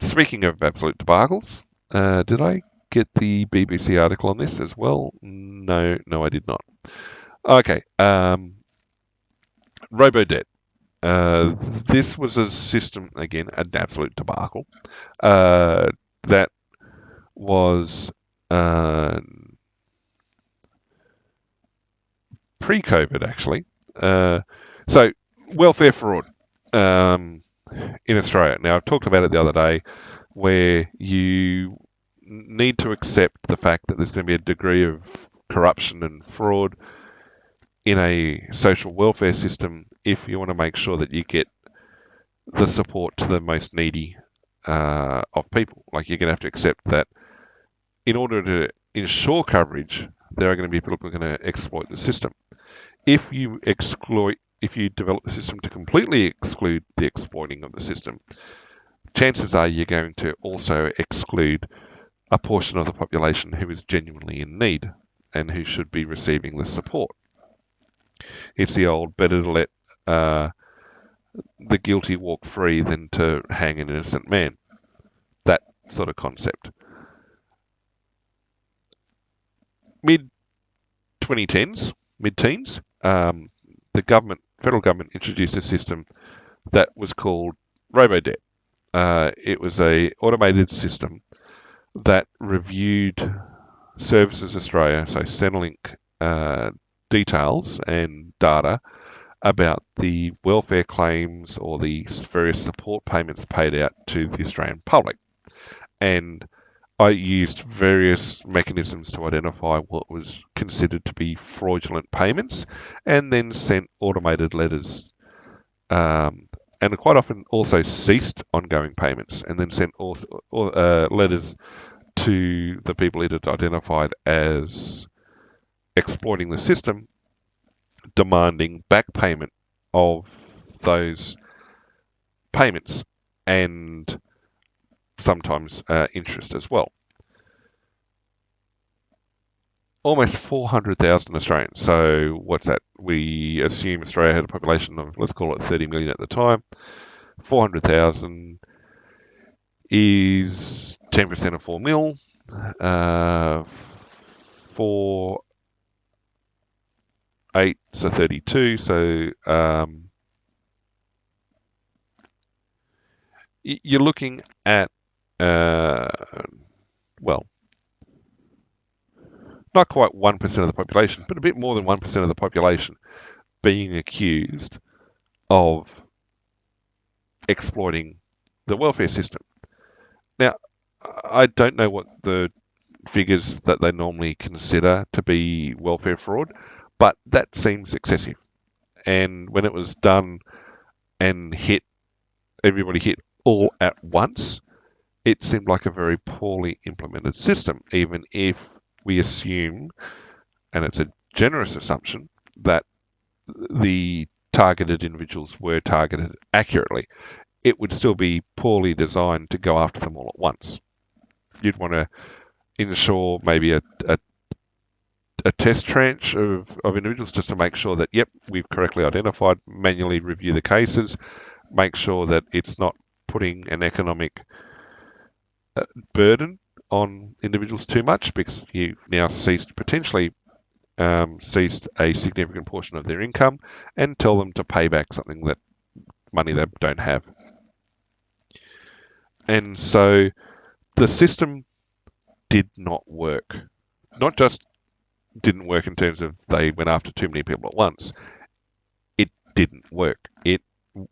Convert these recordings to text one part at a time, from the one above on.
Speaking of absolute debacles, did I get the BBC article on this as well? No, I did not. Okay, Robodebt. This was a system, again, an absolute debacle, that was pre-COVID, actually. So, welfare fraud in Australia. Now, I talked about it the other day, where you need to accept the fact that there's going to be a degree of corruption and fraud in a social welfare system if you want to make sure that you get the support to the most needy of people. Like, you're going to have to accept that in order to ensure coverage, there are going to be people who are going to exploit the system. If you develop the system to completely exclude the exploiting of the system, chances are you're going to also exclude a portion of the population who is genuinely in need and who should be receiving the support. It's the old better to let the guilty walk free than to hang an innocent man. That sort of concept. Mid-2010s, mid-teens, the federal government introduced a system that was called Robodebt. It was a automated system that reviewed Services Australia, so Centrelink, details and data about the welfare claims or the various support payments paid out to the Australian public. And I used various mechanisms to identify what was considered to be fraudulent payments, and then sent automated letters, and quite often also ceased ongoing payments, and then sent letters to the people it had identified as exploiting the system, demanding back payment of those payments and sometimes interest as well. Almost 400,000 Australians. So what's that? We assume Australia had a population of, let's call it 30 million at the time. 400,000 is 10% of 4 mil. 4 8s are 32. So you're looking at, well, not quite 1% of the population, but a bit more than 1% of the population being accused of exploiting the welfare system. Now, I don't know what the figures that they normally consider to be welfare fraud, but that seems excessive. And when it was done and everybody hit all at once, it seemed like a very poorly implemented system, even if we assume, and it's a generous assumption, that the targeted individuals were targeted accurately. It would still be poorly designed to go after them all at once. You'd want to ensure maybe a test tranche of individuals just to make sure that, yep, we've correctly identified, manually review the cases, make sure that it's not putting an economic burden on individuals too much, because you've now potentially ceased a significant portion of their income, and tell them to pay back money they don't have. And so the system did not work. Not just didn't work in terms of they went after too many people at once. It didn't work. It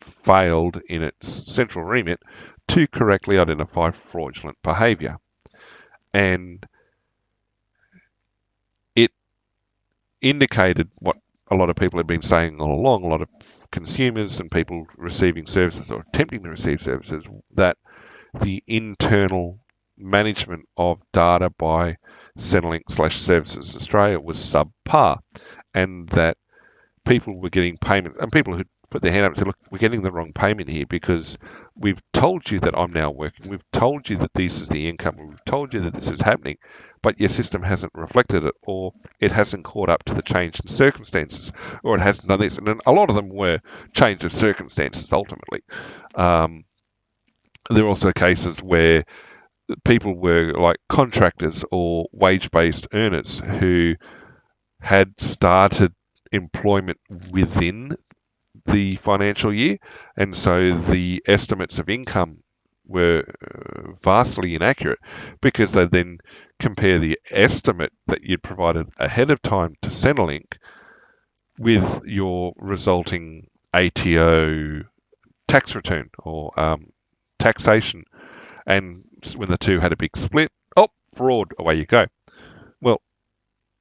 failed in its central remit to correctly identify fraudulent behaviour. And it indicated what a lot of people had been saying all along, a lot of consumers and people receiving services or attempting to receive services, that the internal management of data by Centrelink/Services Australia was subpar, and that people were getting payment, and people who put their hand up and said, look, we're getting the wrong payment here because we've told you that I'm now working, we've told you that this is the income, we've told you that this is happening, but your system hasn't reflected it, or it hasn't caught up to the change in circumstances, or it hasn't done this. And then a lot of them were change of circumstances ultimately. There are also cases where people were like contractors or wage-based earners who had started employment within the financial year, and so the estimates of income were vastly inaccurate because they then compare the estimate that you'd provided ahead of time to Centrelink with your resulting ATO tax return or taxation. And when the two had a big split, oh, fraud, away you go. Well,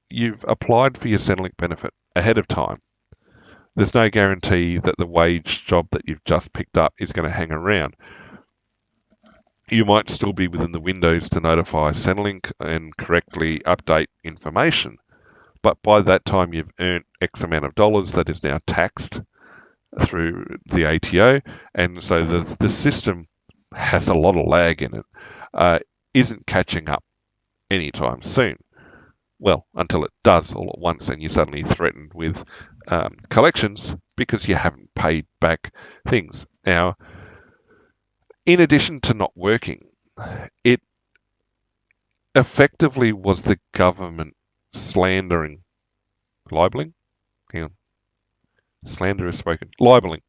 you've applied for your Centrelink benefit ahead of time. There's no guarantee that the wage job that you've just picked up is going to hang around. You might still be within the windows to notify Centrelink and correctly update information, but by that time you've earned X amount of dollars that is now taxed through the ATO, and so the system has a lot of lag in it, isn't catching up anytime soon. Well, until it does all at once and you're suddenly threatened with collections because you haven't paid back things. Now, in addition to not working, it effectively was the government slandering, libeling? Hang on. Slander is spoken. Libeling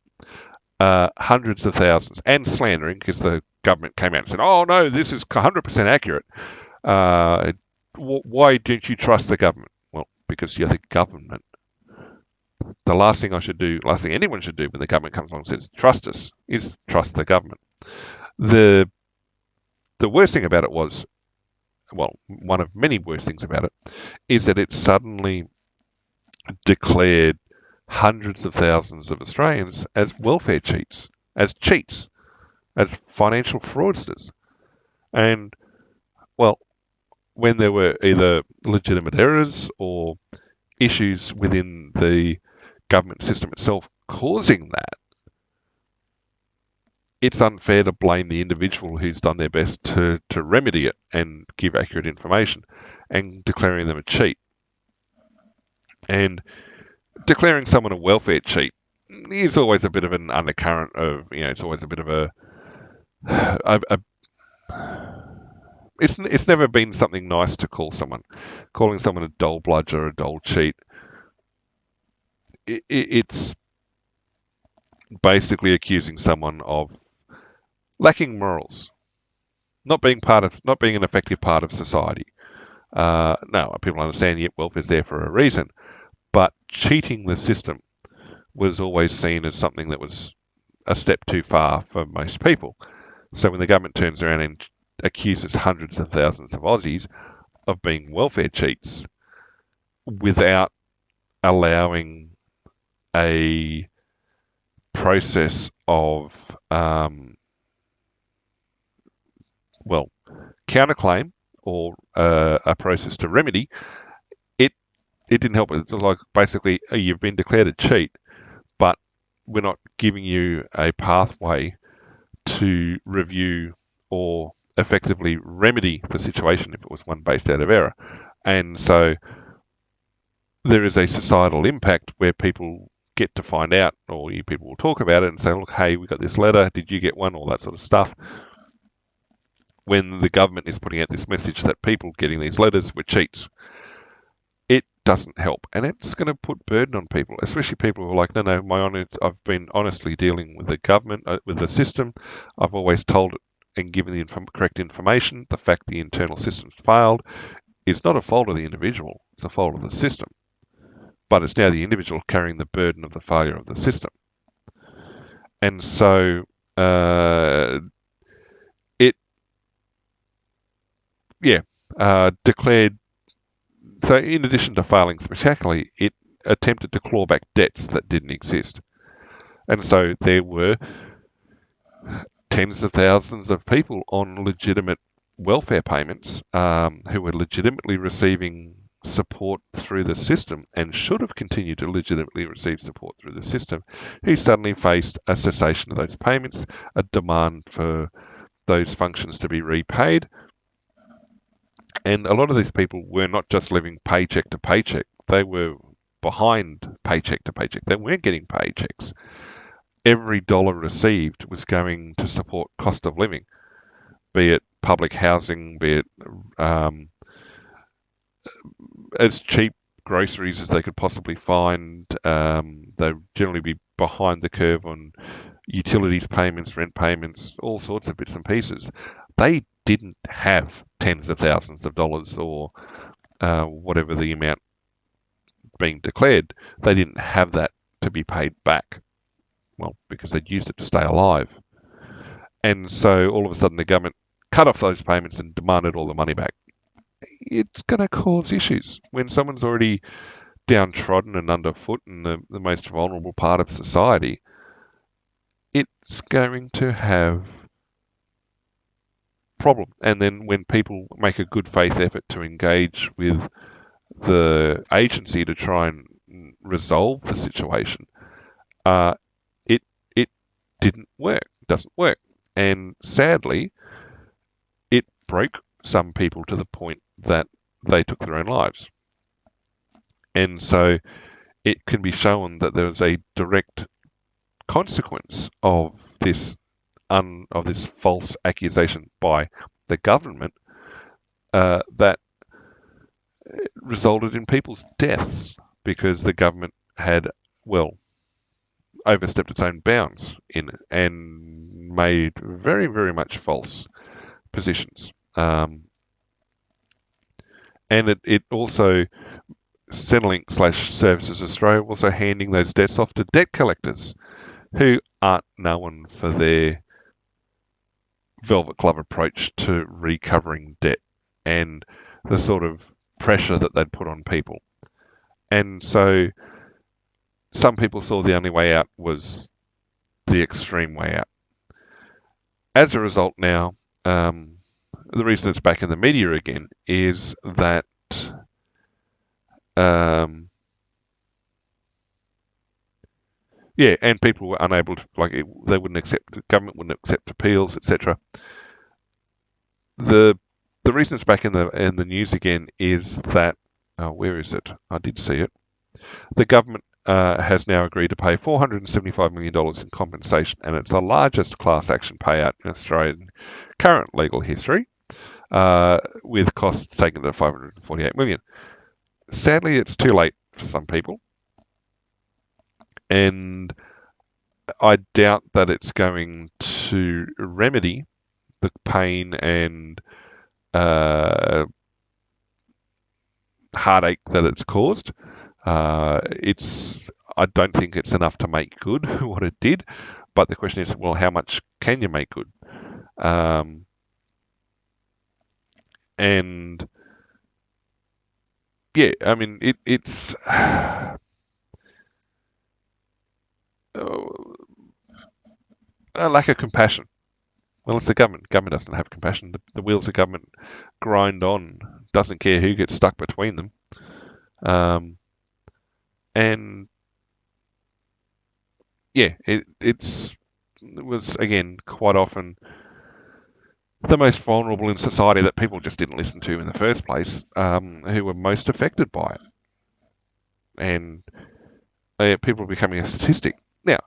hundreds of thousands and slandering because the government came out and said, oh no, this is 100% accurate. Why don't you trust the government? Well, because you're the government. The last thing anyone should do when the government comes along and says, trust us, is trust the government. The worst thing about it was, well, one of many worst things about it, is that it suddenly declared hundreds of thousands of Australians as welfare cheats, as financial fraudsters. And, well, when there were either legitimate errors or issues within the government system itself causing that, it's unfair to blame the individual who's done their best to remedy it and give accurate information and declaring them a cheat. And declaring someone a welfare cheat is always a bit of an undercurrent of, it's always a bit of it's never been something nice to call someone. Calling someone a dull bludger or a dull cheat, it's basically accusing someone of lacking morals, not being an effective part of society. Now, people understand, welfare's there for a reason, but cheating the system was always seen as something that was a step too far for most people. So when the government turns around and accuses hundreds of thousands of Aussies of being welfare cheats without allowing a process of counterclaim or a process to remedy, it didn't help. It's like basically you've been declared a cheat, but we're not giving you a pathway to review or effectively remedy the situation if it was one based out of error. And so there is a societal impact where people get to find out, or you people will talk about it and say, look, hey, we got this letter, did you get one, all that sort of stuff. When the government is putting out this message that people getting these letters were cheats, it doesn't help. And it's going to put burden on people, especially people who are like, no, I've been honestly dealing with the government, with the system. I've always told it and given the correct information. The fact the internal system's failed is not a fault of the individual, it's a fault of the system. But it's now the individual carrying the burden of the failure of the system. And so declared, so in addition to failing spectacularly, it attempted to claw back debts that didn't exist. And so there were tens of thousands of people on legitimate welfare payments who were legitimately receiving support through the system and should have continued to legitimately receive support through the system, who suddenly faced a cessation of those payments, a demand for those functions to be repaid. And a lot of these people were not just living paycheck to paycheck, they were behind paycheck to paycheck. They weren't getting paychecks. every dollar received was going to support cost of living, be it public housing, be it as cheap groceries as they could possibly find. They'd generally be behind the curve on utilities payments, rent payments, all sorts of bits and pieces. They didn't have tens of thousands of dollars or whatever the amount being declared. They didn't have that to be paid back. Well, because they'd used it to stay alive. And so all of a sudden the government cut off those payments and demanded all the money back. It's going to cause issues when someone's already downtrodden and underfoot in the most vulnerable part of society. It's going to have problem. And then when people make a good faith effort to engage with the agency to try and resolve the situation, it didn't work, doesn't work. And sadly, it broke some people to the point that they took their own lives. And so it can be shown that there is a direct consequence of this false accusation by the government that resulted in people's deaths because the government had, well, overstepped its own bounds in it and made very, very much false positions. And it also, Centrelink/Services Australia, also handing those debts off to debt collectors who aren't known for their velvet glove approach to recovering debt and the sort of pressure that they'd put on people. And so some people saw the only way out was the extreme way out. As a result now, the reason it's back in the media again is that and people were unable to, they wouldn't accept, the government wouldn't accept appeals, etc. The reason it's back in the news again is that, where is it? I did see it. The government has now agreed to pay $475 million in compensation, and it's the largest class action payout in Australian current legal history, with costs taken to $548 million. Sadly, it's too late for some people, and I doubt that it's going to remedy the pain and heartache that it's caused. I don't think it's enough to make good what it did, but the question is, well, how much can you make good? And yeah, I mean, it's a lack of compassion. Well, it's the government. Government doesn't have compassion. The wheels of government grind on. Doesn't care who gets stuck between them. And yeah, it was again quite often the most vulnerable in society that people just didn't listen to in the first place, who were most affected by it. And people are becoming a statistic. Now,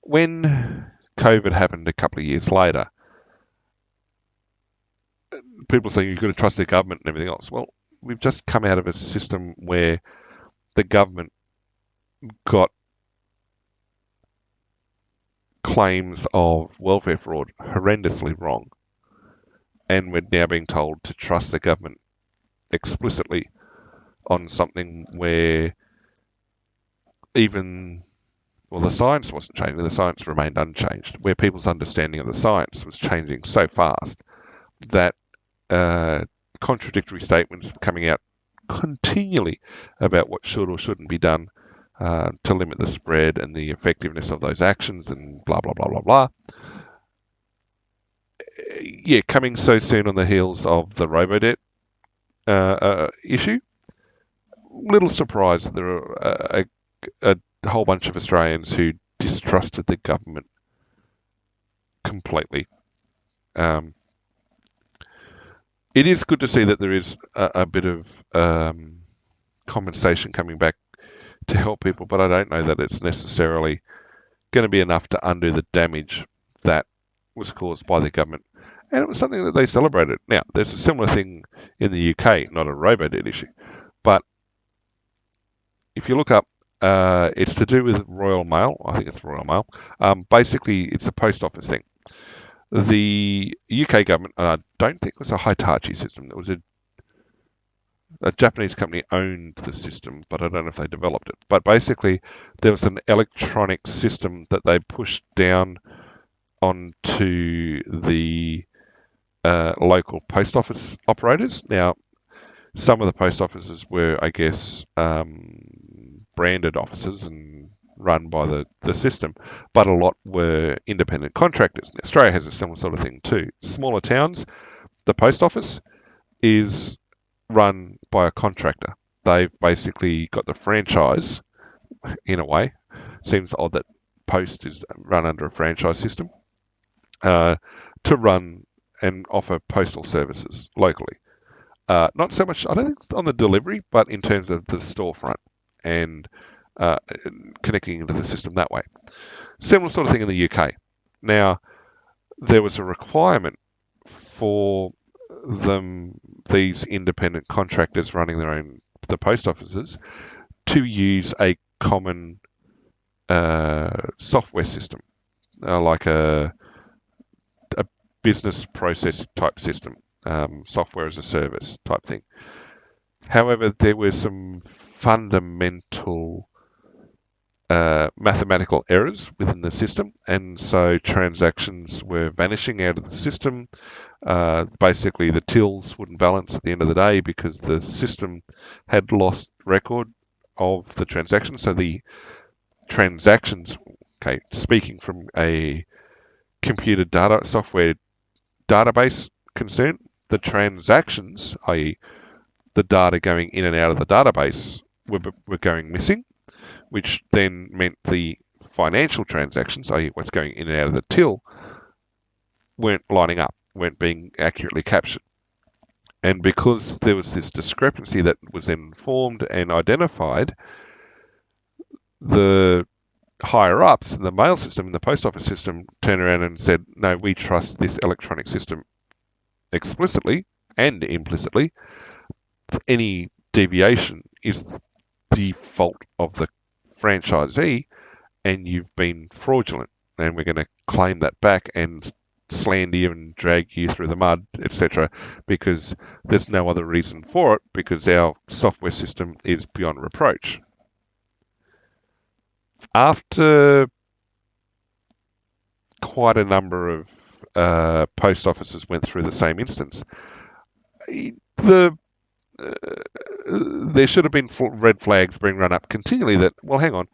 when COVID happened a couple of years later, people saying you've got to trust the government and everything else. Well, we've just come out of a system where the government got claims of welfare fraud horrendously wrong. And we're now being told to trust the government explicitly on something where the science wasn't changing, the science remained unchanged, where people's understanding of the science was changing so fast that contradictory statements were coming out continually about what should or shouldn't be done to limit the spread and the effectiveness of those actions and blah, blah, blah, blah, blah. Yeah, coming so soon on the heels of the Robodebt issue, little surprise that there are a whole bunch of Australians who distrusted the government completely. It is good to see that there is a bit of compensation coming back to help people, but I don't know that it's necessarily going to be enough to undo the damage that was caused by the government. And it was something that they celebrated. Now, there's a similar thing in the UK, not a Robodebt issue, but if you look up, it's to do with Royal Mail. I think it's Royal Mail. Basically, it's a post office thing. The UK government, I don't think it was a Hitachi system. It was a Japanese company owned the system, but I don't know if they developed it. But basically, there was an electronic system that they pushed down onto the local post office operators. Now, some of the post offices were, I guess, branded offices and run by the system, but a lot were independent contractors. And Australia has a similar sort of thing too. Smaller towns, the post office is run by a contractor. They've basically got the franchise, in a way. Seems odd that Post is run under a franchise system, to run and offer postal services locally. Not so much, I don't think it's on the delivery, but in terms of the storefront and connecting into the system that way. Similar sort of thing in the UK. Now, there was a requirement for these independent contractors running the post offices, to use a common software system, like a business process type system, software as a service type thing. However, there were some fundamental mathematical errors within the system, and so transactions were vanishing out of the system. Basically, the tills wouldn't balance at the end of the day because the system had lost record of the transactions. So the transactions, okay, speaking from a computer data software database concern, the transactions, i.e. the data going in and out of the database, were going missing, which then meant the financial transactions, i.e. what's going in and out of the till, weren't lining up, weren't being accurately captured. And because there was this discrepancy that was then formed and identified, the higher-ups in the mail system and the post office system turned around and said, no, we trust this electronic system explicitly and implicitly. Any deviation is the fault of the franchisee, and you've been fraudulent, and we're going to claim that back and slander you and drag you through the mud, etc., because there's no other reason for it, because our software system is beyond reproach. After quite a number of post offices went through the same instance, there should have been red flags being run up continually that, well, hang on,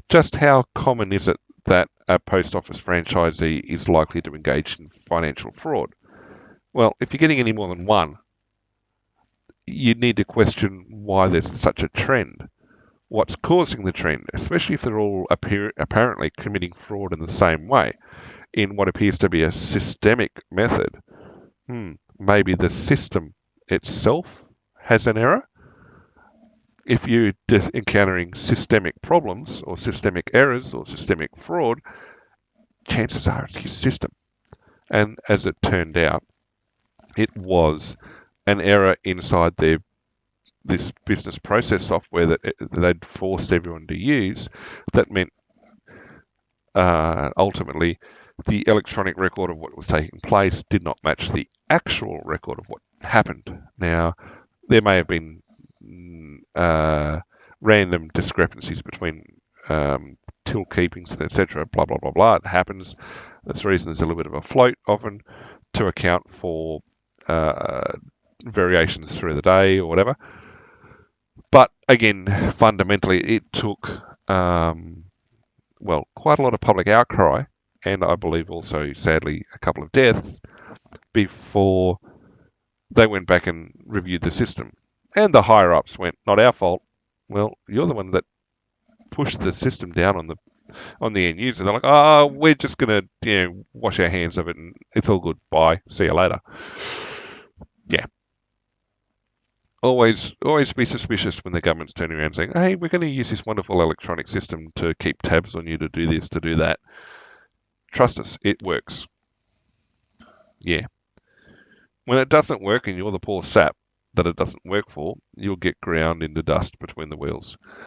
just how common is it that a post office franchisee is likely to engage in financial fraud? Well, if you're getting any more than one, you need to question why there's such a trend. What's causing the trend, especially if they're all apparently committing fraud in the same way, in what appears to be a systemic method. Maybe the system itself has an error. If you're encountering systemic problems or systemic errors or systemic fraud, chances are it's your system. And as it turned out, it was an error inside this business process software that they'd forced everyone to use, that meant ultimately the electronic record of what was taking place did not match the actual record of what happened. Now, there may have been random discrepancies between till keepings, etc., blah, blah, blah, blah. It happens. That's the reason there's a little bit of a float often to account for variations through the day or whatever. But again, fundamentally, it took, quite a lot of public outcry, and I believe also, sadly, a couple of deaths, before they went back and reviewed the system. And the higher-ups went, not our fault. Well, you're the one that pushed the system down on the end user. They're like, oh, we're just going to wash our hands of it, and it's all good. Bye. See you later. Yeah. Always be suspicious when the government's turning around saying, "Hey, we're going to use this wonderful electronic system to keep tabs on you to do this, to do that." Trust us, it works. Yeah. When it doesn't work and you're the poor sap that it doesn't work for, you'll get ground into dust between the wheels.